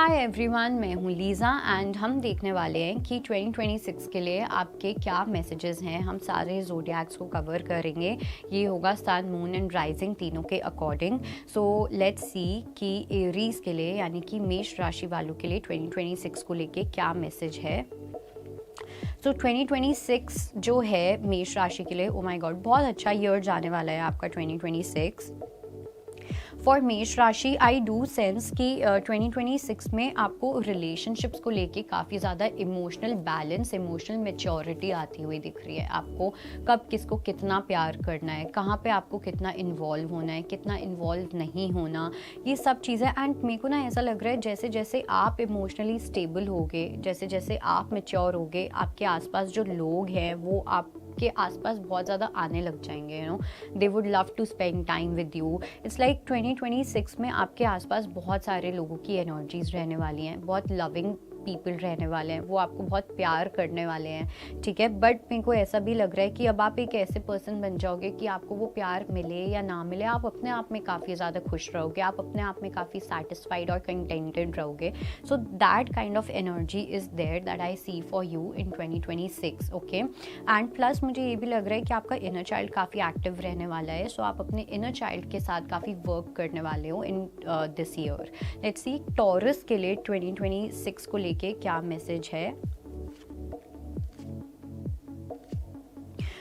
Hi everyone, मैं हूँ Lisa and हम देखने वाले हैं कि 2026 के लिए आपके क्या मैसेजेस हैं। हम सारे ज़ोडिएक्स को कवर करेंगे। ये होगा सन, मून एंड राइजिंग तीनों के अकॉर्डिंग। सो लेट्स सी कि एरीज़ के लिए यानी कि मेष राशि वालों के लिए 2026 को लेके क्या मैसेज है। सो 2026 जो है मेष राशि के लिए, ओ माय गॉड, बहुत अच्छा ईयर जाने वाला है आपका 2026 फॉर मेष राशि। आई डू सेंस कि 2026 में आपको रिलेशनशिप्स को लेके काफ़ी ज़्यादा इमोशनल बैलेंस, इमोशनल मैच्योरिटी आती हुई दिख रही है। आपको कब किसको कितना प्यार करना है, कहाँ पे आपको कितना इन्वॉल्व होना है, कितना इन्वॉल्व नहीं होना, ये सब चीज़ें। एंड मेरे को ना ऐसा लग रहा है जैसे जैसे आप इमोशनली स्टेबल होगे, जैसे जैसे आप मैच्योर होगे, आपके आसपास जो लोग हैं वो आपके आसपास बहुत ज़्यादा आने लग जाएंगे। They would love to spend time with you. It's like 2026 में आपके आसपास बहुत सारे लोगों की एनर्जीज रहने वाली हैं, बहुत लविंग पीपल रहने वाले हैं, वो आपको बहुत प्यार करने वाले हैं, ठीक है। बट मेरे को ऐसा भी लग रहा है कि अब आप एक ऐसे पर्सन बन जाओगे कि आपको वो प्यार मिले या ना मिले, आप अपने आप में काफ़ी ज़्यादा खुश रहोगे, आप अपने आप में काफ़ी सेटिस्फाइड और कंटेंटेड रहोगे। So that kind of energy is there that I see for you in 2026, okay. And plus मुझे ये भी लग रहा है कि आपका इनर चाइल्ड काफ़ी एक्टिव रहने वाला है। सो आप अपने इनर चाइल्ड के साथ काफ़ी वर्क करने वाले हो in this year. Let's see taurus के लिए 2026 को लेके क्या मैसेज है।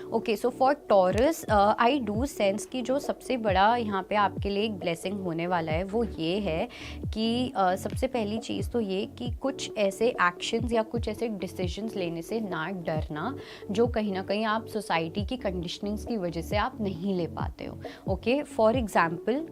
Okay, so for taurus I do sense कि जो सबसे बड़ा यहाँ पे आपके लिए एक ब्लेसिंग होने वाला है वो ये है कि सबसे पहली चीज़ तो ये कि कुछ ऐसे एक्शंस या कुछ ऐसे डिसीजंस लेने से ना डरना जो कहीं ना कहीं आप सोसाइटी की कंडीशनिंग्स की वजह से आप नहीं ले पाते हो। ओके, फॉर एग्जाम्पल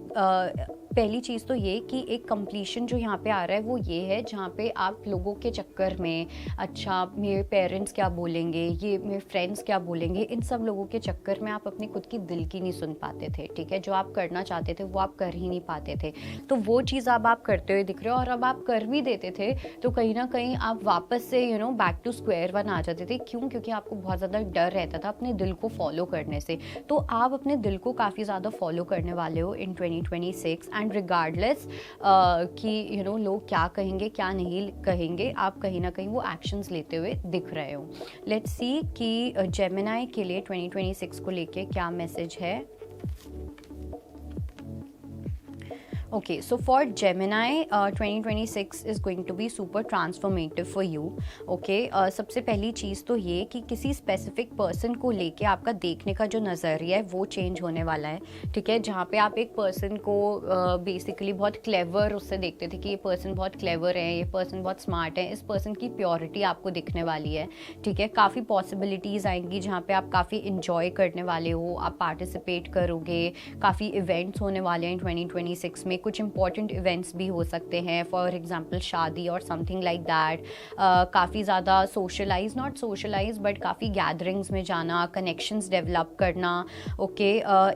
पहली चीज़ तो ये कि एक कंप्लीशन जो यहाँ पे आ रहा है वो ये है जहाँ पे आप लोगों के चक्कर में, अच्छा मेरे पेरेंट्स क्या बोलेंगे, ये मेरे फ्रेंड्स क्या बोलेंगे, इन सब लोगों के चक्कर में आप अपनी खुद की दिल की नहीं सुन पाते थे, ठीक है। जो आप करना चाहते थे वो आप कर ही नहीं पाते थे। तो वो चीज़ अब आप करते हुए दिख रहे हो, और अब आप कर भी देते थे तो कहीं ना कहीं आप वापस से बैक टू स्क्वायर वन आ जाते थे। क्यों? क्योंकि आपको बहुत ज़्यादा डर रहता था अपने दिल को फॉलो करने से। तो आप अपने दिल को काफ़ी ज़्यादा फॉलो करने वाले हो इन 2026 एंड रिगार्डलेस कि लोग क्या कहेंगे क्या नहीं कहेंगे, आप कहीं ना कहीं वो एक्शंस लेते हुए दिख रहे हो। लेट्स सी कि जेमिनाई के लिए 2026 को लेके क्या मैसेज है। Okay, so for Gemini, 2026 is going to be super transformative for you. Okay, सबसे पहली चीज़ तो ये कि किसी स्पेसिफिक पर्सन को लेके आपका देखने का जो नज़रिया है वो चेंज होने वाला है, ठीक है। जहाँ पे आप एक पर्सन को बेसिकली बहुत क्लेवर उससे देखते थे कि ये पर्सन बहुत क्लेवर है, ये पर्सन बहुत स्मार्ट है, इस पर्सन की प्योरिटी आपको दिखने वाली है, ठीक है। काफ़ी पॉसिबिलिटीज़ आएंगी जहाँ पे आप काफ़ी इंजॉय करने वाले हो, आप पार्टिसिपेट करोगे, काफ़ी इवेंट्स होने वाले हैं 2026 में। कुछ इंपॉर्टेंट इवेंट्स भी हो सकते हैं, फॉर एग्जांपल शादी और समथिंग लाइक दैट। काफ़ी ज़्यादा सोशलाइज, नॉट सोशलाइज बट काफ़ी गैदरिंग्स में जाना, कनेक्शंस डेवलप करना, ओके।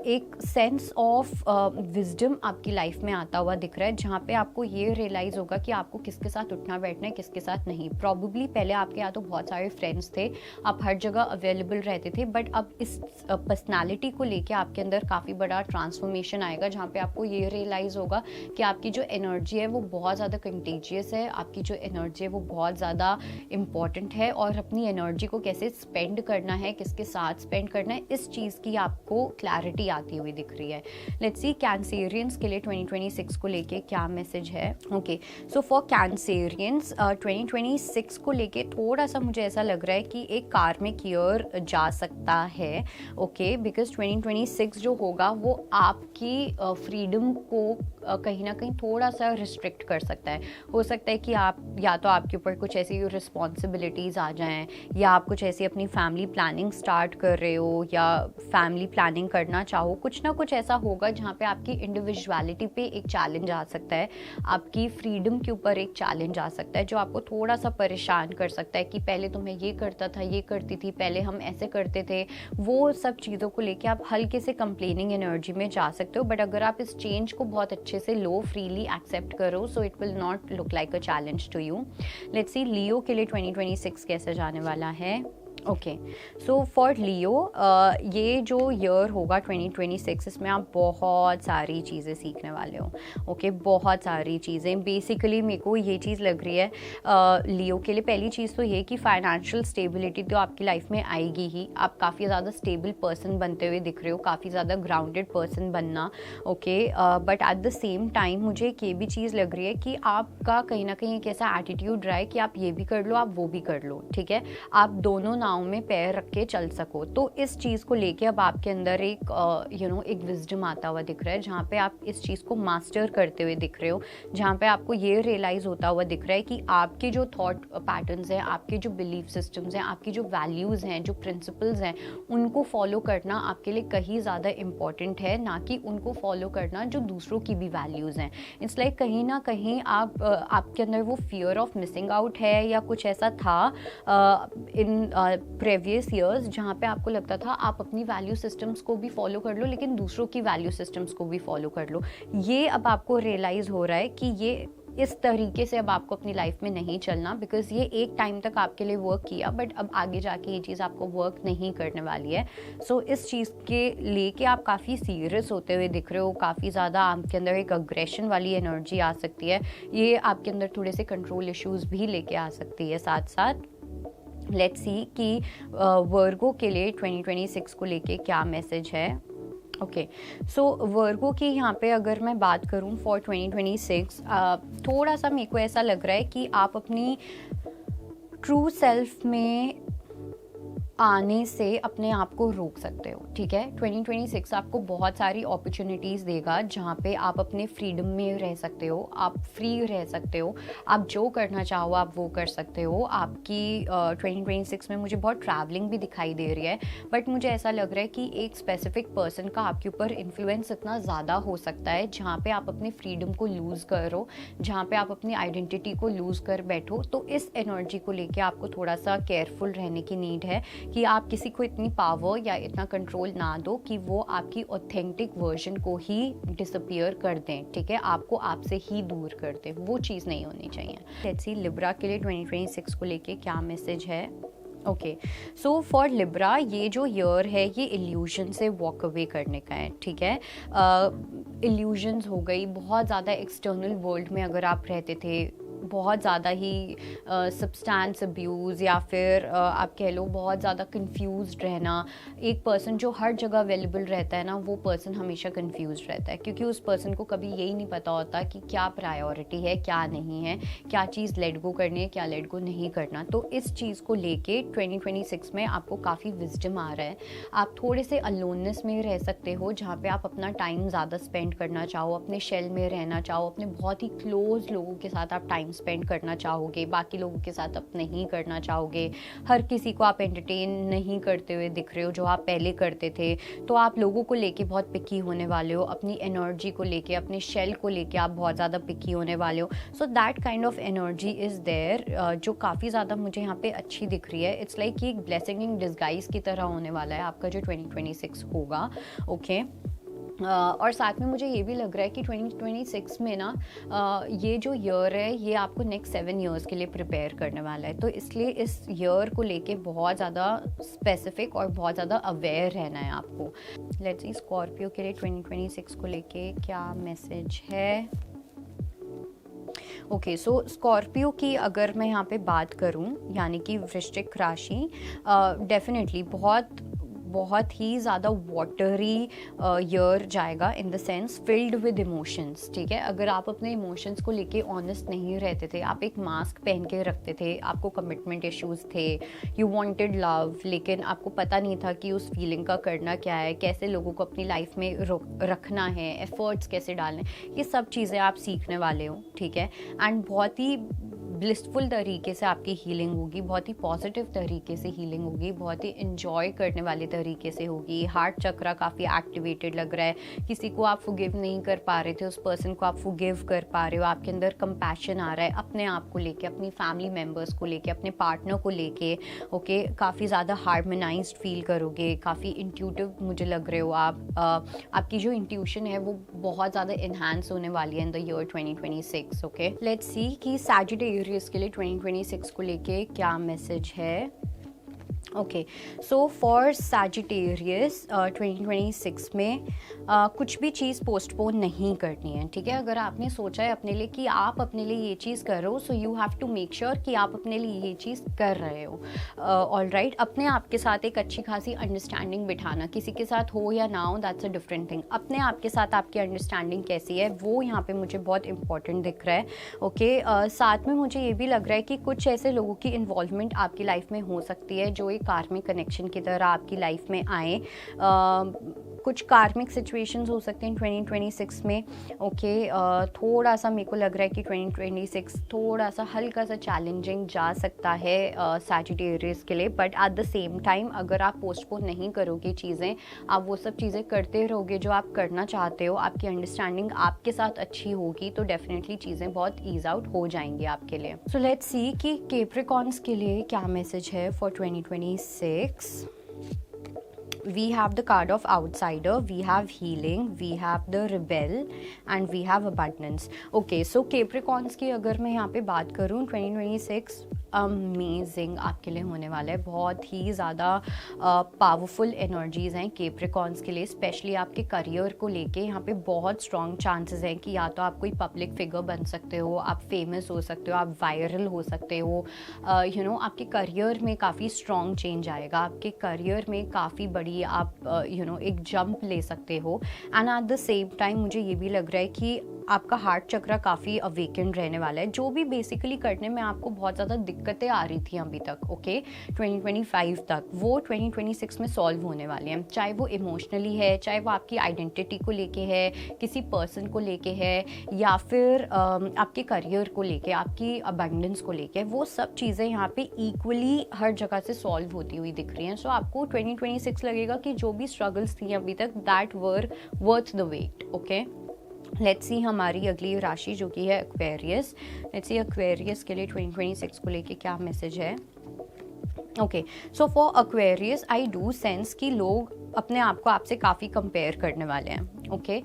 एक सेंस ऑफ विजडम आपकी लाइफ में आता हुआ दिख रहा है जहाँ पे आपको ये रियलाइज़ होगा कि आपको किसके साथ उठना बैठना है, किसके साथ नहीं। प्रॉबेबली पहले आपके यहाँ तो बहुत सारे फ्रेंड्स थे, आप हर जगह अवेलेबल रहते थे, बट अब इस पर्सनैलिटी को लेके आपके अंदर काफ़ी बड़ा ट्रांसफॉर्मेशन आएगा जहाँ पे आपको ये रियलाइज़ होगा कि आपकी जो एनर्जी है वो बहुत ज़्यादा कंटेजियस है, आपकी जो एनर्जी है वो बहुत ज़्यादा इम्पॉर्टेंट है, और अपनी एनर्जी को कैसे स्पेंड करना है, किसके साथ स्पेंड करना है, इस चीज़ की आपको क्लैरिटी आती हुई दिख रही है। लेट्स सी कैंसेरियंस के लिए 2026 को लेके क्या मैसेज है। ओके, सो फॉर कैंसेरियंस 2026 को लेके थोड़ा सा मुझे ऐसा लग रहा है कि एक कार्मिक ईयर जा सकता है, ओके, बिकॉज 2026 जो होगा वो आपकी फ्रीडम को कहीं ना कहीं थोड़ा सा रिस्ट्रिक्ट कर सकता है। हो सकता है कि आप या तो आपके ऊपर कुछ ऐसी रिस्पॉन्सिबिलिटीज़ आ जाएं, या आप कुछ ऐसी अपनी फैमिली प्लानिंग स्टार्ट कर रहे हो, या फैमिली प्लानिंग करना चाहो, कुछ ना कुछ ऐसा होगा जहाँ पे आपकी इंडिविजुअलिटी पे एक चैलेंज आ सकता है, आपकी फ्रीडम के ऊपर एक चैलेंज आ सकता है जो आपको थोड़ा सा परेशान कर सकता है कि पहले तो मैं ये करता था, ये करती थी, पहले हम ऐसे करते थे। वो सब चीज़ों को लेके आप हल्के से कंप्लेनिंग एनर्जी में जा सकते हो, बट अगर आप इस चेंज को बहुत अच्छे से लो फ्रीली एक्सेप्ट करो, so it will not look like a challenge to you. Let's see Leo के लिए 2026 कैसे जाने वाला है। ओके, सो फॉर लियो ये जो ईयर होगा 2026, इसमें आप बहुत सारी चीज़ें सीखने वाले हो। ओके, बहुत सारी चीज़ें। बेसिकली मेरे को ये चीज़ लग रही है लियो के लिए। पहली चीज़ तो ये कि फाइनेंशियल स्टेबिलिटी तो आपकी लाइफ में आएगी ही। आप काफ़ी ज़्यादा स्टेबल पर्सन बनते हुए दिख रहे हो, काफ़ी ज़्यादा ग्राउंडेड पर्सन बनना। Okay, but at the same time मुझे एक ये भी चीज़ लग रही है कि आपका कहीं ना कहीं एक ऐसा एटीट्यूड रहा है कि आप ये भी कर लो, आप वो भी कर लो, ठीक है, आप दोनों नाव में पैर रख के चल सको। तो इस चीज़ को लेके अब आपके अंदर एक एक विजडम आता हुआ दिख रहा है, जहाँ पे आप इस चीज़ को मास्टर करते हुए दिख रहे हो, जहाँ पे आपको ये रियलाइज़ होता हुआ दिख रहा है कि आपके जो थॉट पैटर्न्स हैं, आपके जो बिलीफ सिस्टम्स हैं, आपकी जो वैल्यूज़ हैं, जो प्रिंसिपल्स हैं, उनको फॉलो करना आपके लिए कहीं ज़्यादा इम्पॉर्टेंट है, ना कि उनको फॉलो करना जो दूसरों की भी वैल्यूज़ हैं। इट्स लाइक कहीं ना कहीं आपके अंदर वो फियर ऑफ मिसिंग आउट है या कुछ ऐसा था इन प्रीवियस ईयर्स, जहाँ पे आपको लगता था आप अपनी वैल्यू सिस्टम्स को भी फॉलो कर लो लेकिन दूसरों की वैल्यू सिस्टम्स को भी फॉलो कर लो। ये अब आपको रियलाइज़ हो रहा है कि ये इस तरीके से अब आपको अपनी लाइफ में नहीं चलना, बिकॉज ये एक टाइम तक आपके लिए वर्क किया, बट अब आगे जाके ये चीज़ आपको वर्क नहीं करने वाली है। सो इस चीज़ के लेके आप काफ़ी सीरियस होते हुए दिख रहे हो, काफ़ी ज़्यादा आपके अंदर एक अग्रेशन वाली एनर्जी आ सकती है। ये आपके अंदर थोड़े से कंट्रोल इश्यूज़ भी लेके आ सकती है साथ साथ। लेट्स सी कि वर्गो के लिए 2026 को लेके क्या मैसेज है। ओके, सो वर्गो की यहाँ पे अगर मैं बात करूँ फॉर 2026, थोड़ा सा मेरे को ऐसा लग रहा है कि आप अपनी ट्रू सेल्फ में आने से अपने आप को रोक सकते हो, ठीक है। 2026 आपको बहुत सारी अपॉर्चुनिटीज़ देगा जहाँ पे आप अपने फ्रीडम में रह सकते हो, आप फ्री रह सकते हो, आप जो करना चाहो आप वो कर सकते हो। आपकी 2026 में मुझे बहुत ट्रैवलिंग भी दिखाई दे रही है, बट मुझे ऐसा लग रहा है कि एक स्पेसिफिक पर्सन का आपके ऊपर इन्फ्लुएंस इतना ज़्यादा हो सकता है जहाँ पे आप अपने फ्रीडम को लूज़ करो, जहाँ पे आप अपनी आइडेंटिटी को लूज़ कर बैठो। तो इस एनर्जी को लेके आपको थोड़ा सा केयरफुल रहने की नीड है कि आप किसी को इतनी पावर या इतना कंट्रोल ना दो कि वो आपकी ऑथेंटिक वर्जन को ही डिसअपियर कर दें, ठीक है, आपको आपसे ही दूर कर दें। वो चीज़ नहीं होनी चाहिए। लेट्स सी लिब्रा के लिए 2026 को लेके क्या मैसेज है। ओके, सो फॉर लिब्रा ये जो ईयर है ये इल्यूजन से वॉक अवे करने का है, ठीक है। इल्यूजन्स हो गई, बहुत ज़्यादा एक्सटर्नल वर्ल्ड में अगर आप रहते थे, बहुत ज़्यादा ही सब्सटेंस अब्यूज़ या फिर आप कह लो बहुत ज़्यादा कंफ्यूज्ड रहना। एक पर्सन जो हर जगह अवेलेबल रहता है ना, वो पर्सन हमेशा कंफ्यूज्ड रहता है, क्योंकि उस पर्सन को कभी यही नहीं पता होता कि क्या प्रायोरिटी है, क्या नहीं है, क्या चीज़ लेट गो करनी है, क्या लेट गो नहीं करना। तो इस चीज़ को लेके 2026 में आपको काफ़ी विजडम आ रहा है। आप थोड़े से अलोननेस में रह सकते हो, जहाँ पे आप अपना टाइम ज़्यादा स्पेंड करना चाहो, अपने शेल में रहना चाहो, अपने बहुत ही क्लोज लोगों के साथ आप टाइम स्पेंड करना चाहोगे, बाकी लोगों के साथ आप नहीं करना चाहोगे। हर किसी को आप एंटरटेन नहीं करते हुए दिख रहे हो जो आप पहले करते थे। तो आप लोगों को लेके बहुत पिकी होने वाले हो, अपनी एनर्जी को लेके, अपने शेल को लेके आप बहुत ज़्यादा पिकी होने वाले हो। So that kind of energy is there, जो काफ़ी ज़्यादा मुझे यहाँ पे अच्छी दिख रही है। इट्स लाइक कि एक ब्लेसिंग इन डिस्गाइज की तरह होने वाला है आपका जो 2026 होगा। ओके, और साथ में मुझे ये भी लग रहा है कि 2026 में ना ये जो ईयर है ये आपको नेक्स्ट 7 ईयर्स के लिए प्रिपेयर करने वाला है। तो इसलिए इस ईयर को लेके बहुत ज़्यादा स्पेसिफिक और बहुत ज़्यादा अवेयर रहना है आपको। लेट्स सी स्कॉर्पियो के लिए 2026 को लेके क्या मैसेज है। ओके, सो स्कॉर्पियो की अगर मैं यहाँ पे बात करूँ, यानी कि वृश्चिक राशि, डेफिनेटली बहुत ही ज़्यादा वाटरी ईयर जाएगा, in the sense filled with emotions, ठीक है। अगर आप अपने इमोशंस को लेके ऑनेस्ट नहीं रहते थे, आप एक मास्क पहन के रखते थे, आपको कमिटमेंट इश्यूज थे, यू वांटेड लव, लेकिन आपको पता नहीं था कि उस फीलिंग का करना क्या है, कैसे लोगों को अपनी लाइफ में रखना है, एफर्ट्स कैसे डालने, ये सब चीज़ें आप सीखने वाले हो, ठीक है। एंड बहुत ही ब्लिसफुल तरीके से आपकी हीलिंग होगी, बहुत ही पॉजिटिव तरीके से हीलिंग होगी, बहुत ही इन्जॉय करने वाले तरीके से होगी। हार्ट चक्रा काफ़ी एक्टिवेटेड लग रहा है, किसी को आप फॉरगिव नहीं कर पा रहे थे, उस पर्सन को आप फॉरगिव कर पा रहे हो, आपके अंदर कंपैशन आ रहा है अपने आप को लेके, अपनी फैमिली मेम्बर्स को लेके, अपने पार्टनर को लेके। ओके, काफ़ी ज़्यादा हार्मोनाइज्ड फील करोगे, काफ़ी इंट्यूटिव मुझे लग रहे हो आप। आपकी जो इंट्यूशन है वो बहुत ज़्यादा इन्हांस होने वाली है in the year 2026। Okay, let's सी कि सैजिटेरियस के लिए 2026 को लेके क्या मैसेज है। ओके, सो फॉर सैजिटेरियस 2026 में कुछ भी चीज़ पोस्टपोन नहीं करनी है, ठीक है। अगर आपने सोचा है अपने लिए कि आप अपने लिए ये चीज़ कर रहे हो, so you have to make sure कि आप अपने लिए ये चीज़ कर रहे हो। ऑलराइट, अपने आप के साथ एक अच्छी खासी अंडरस्टैंडिंग बिठाना, किसी के साथ हो या ना हो दैट्स अ डिफरेंट थिंग। अपने आप के साथ आपकी अंडरस्टैंडिंग कैसी है वो यहाँ पे मुझे बहुत इंपॉर्टेंट दिख रहा है। ओके, साथ में मुझे ये भी लग रहा है कि कुछ ऐसे लोगों की इन्वॉल्वमेंट आपकी लाइफ में हो सकती है जो एक कार्मिक कनेक्शन की तरह आपकी लाइफ में आए। कुछ कार्मिक सिचुएशंस हो सकते हैं 2026 में। ओके, थोड़ा सा मेरे को लग रहा है कि 2026 थोड़ा सा हल्का सा चैलेंजिंग जा सकता है सैजिटेरियस के लिए, but at the same time अगर आप पोस्टपोन नहीं करोगे चीज़ें, आप वो सब चीज़ें करते रहोगे जो आप करना चाहते हो, आपकी अंडरस्टैंडिंग आपके साथ अच्छी होगी, तो डेफिनेटली चीज़ें बहुत ईज आउट हो जाएंगी आपके लिए। सो लेट्स सी कि कैप्रिकॉर्न्स के लिए क्या मैसेज है for 2026। We have the card of outsider, we have healing, we have the rebel and we have abundance. Okay, so Capricorns की अगर मैं यहाँ पे बात करूँ 2026 अमेजिंग आपके लिए होने वाला है। बहुत ही ज़्यादा पावरफुल एनर्जीज़ हैं कैप्रिकॉर्न्स के लिए, स्पेशली आपके करियर को लेके। यहाँ पे बहुत स्ट्रॉन्ग चांसेस हैं कि या तो आप कोई पब्लिक फिगर बन सकते हो, आप फेमस हो सकते हो, आप वायरल हो सकते हो। यू नो, आपके करियर में काफ़ी स्ट्रॉन्ग चेंज आएगा, आपके करियर में काफ़ी बड़ी आप एक जंप ले सकते हो। And at the same time मुझे ये भी लग रहा है कि आपका हार्ट चक्र काफ़ी अवेकेंड रहने वाला है। जो भी बेसिकली करने में आपको बहुत ज़्यादा दिक्कतें आ रही थी अभी तक, ओके, 2025 तक, वो 2026 में सॉल्व होने वाले हैं। चाहे वो इमोशनली है, चाहे वो आपकी आइडेंटिटी को लेके है, किसी पर्सन को लेके है, या फिर आपके करियर को लेके, आपकी अबंडेंस को लेके, वो सब चीज़ें यहाँ पे इक्वली हर जगह से सॉल्व होती हुई दिख रही हैं। सो आपको 2026 लगेगा कि जो भी स्ट्रगल्स थी अभी तक, that were worth the wait. Okay, let's see हमारी अगली राशि जो कि है एक्वेरियस। लेट्स सी एक्वेरियस के लिए 2026 को लेके क्या मैसेज है। Okay, so for Aquarius I do sense कि लोग अपने आप को आपसे काफ़ी कंपेयर करने वाले हैं। ओके,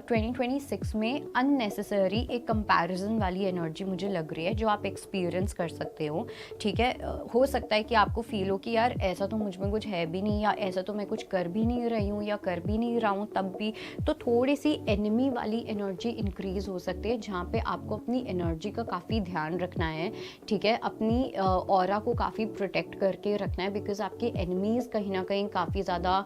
2026 में अननेसेसरी एक कंपैरिजन वाली एनर्जी मुझे लग रही है जो आप एक्सपीरियंस कर सकते हो। ठीक है, हो सकता है कि आपको फील हो कि यार ऐसा तो मुझ में कुछ है भी नहीं, या ऐसा तो मैं कुछ कर भी नहीं रही हूँ या कर भी नहीं रहा हूँ, तब भी तो थोड़ी सी एनिमी वाली एनर्जी इंक्रीज हो सकती है, जहाँ पे आपको अपनी एनर्जी का काफ़ी ध्यान रखना है। ठीक है, अपनी ऑरा को काफ़ी प्रोटेक्ट करके रखना है, बिकॉज आपके एनिमीज़ कहीं ना कहीं काफ़ी ज़्यादा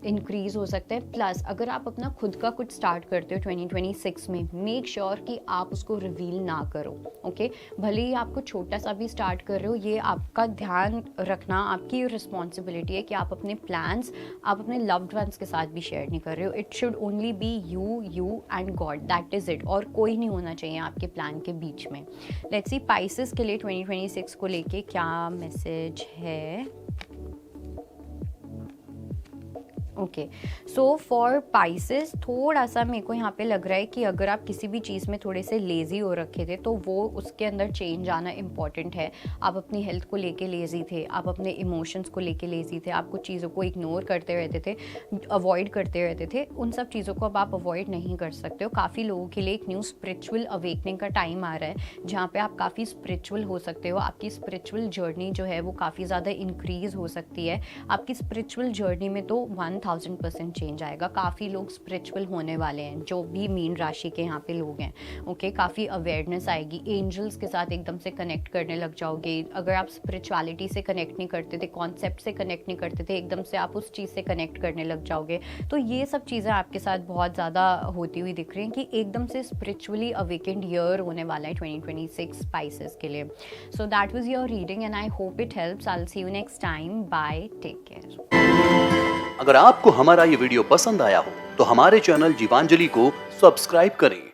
इंक्रीज हो सकते हैं। प्लस अगर आप अपना खुद का कुछ स्टार्ट करते हो 2026 में, मेक श्योर कि आप उसको रिवील ना करो। ओके, भले ही आपको छोटा सा भी स्टार्ट कर रहे हो, ये आपका ध्यान रखना आपकी रिस्पॉन्सिबिलिटी है कि आप अपने प्लान्स आप अपने लव्ड वंस के साथ भी शेयर नहीं कर रहे हो। It should only be you and God, that is it, और कोई नहीं होना चाहिए आपके प्लान के बीच में। लेट्स सी पाइसेस के लिए 2026 को लेके क्या मैसेज है। ओके, सो फॉर पाइसेस थोड़ा सा मेरे को यहाँ पे लग रहा है कि अगर आप किसी भी चीज़ में थोड़े से लेज़ी हो रखे थे, तो वो उसके अंदर चेंज आना इम्पॉर्टेंट है। आप अपनी हेल्थ को लेके लेज़ी थे, आप अपने इमोशंस को लेके लेज़ी थे, आप कुछ चीज़ों को इग्नोर करते रहते थे, अवॉइड करते रहते थे। उन सब चीज़ों को अब आप अवॉइड नहीं कर सकते हो। काफ़ी लोगों के लिए एक न्यू स्पिरिचुअल अवेकनिंग का टाइम आ रहा है, जहाँ पे आप काफ़ी स्पिरिचुअल हो सकते हो। आपकी स्पिरिचुअल जर्नी जो है वो काफ़ी ज़्यादा इंक्रीज़ हो सकती है। आपकी स्पिरिचुअल जर्नी में तो 1000% चेंज आएगा। काफ़ी लोग स्पिरिचुअल होने वाले हैं, जो भी मीन राशि के यहाँ पे लोग हैं। ओके, काफ़ी अवेयरनेस आएगी, एंजल्स के साथ एकदम से कनेक्ट करने लग जाओगे। अगर आप स्पिरिचुअलिटी से कनेक्ट नहीं करते थे, कॉन्सेप्ट से कनेक्ट नहीं करते थे, एकदम से आप उस चीज़ से कनेक्ट करने लग जाओगे। तो ये सब चीज़ें आपके साथ बहुत ज़्यादा होती हुई दिख रही हैं कि एकदम से स्पिरिचुअली अवेकेंड ईयर होने वाला है 2026 स्पाइसेस के लिए। So that was your reading and I hope it helps. I will see you next time. Bye, take care. अगर आपको हमारा ये वीडियो पसंद आया हो तो हमारे चैनल जीवांजलि को सब्सक्राइब करें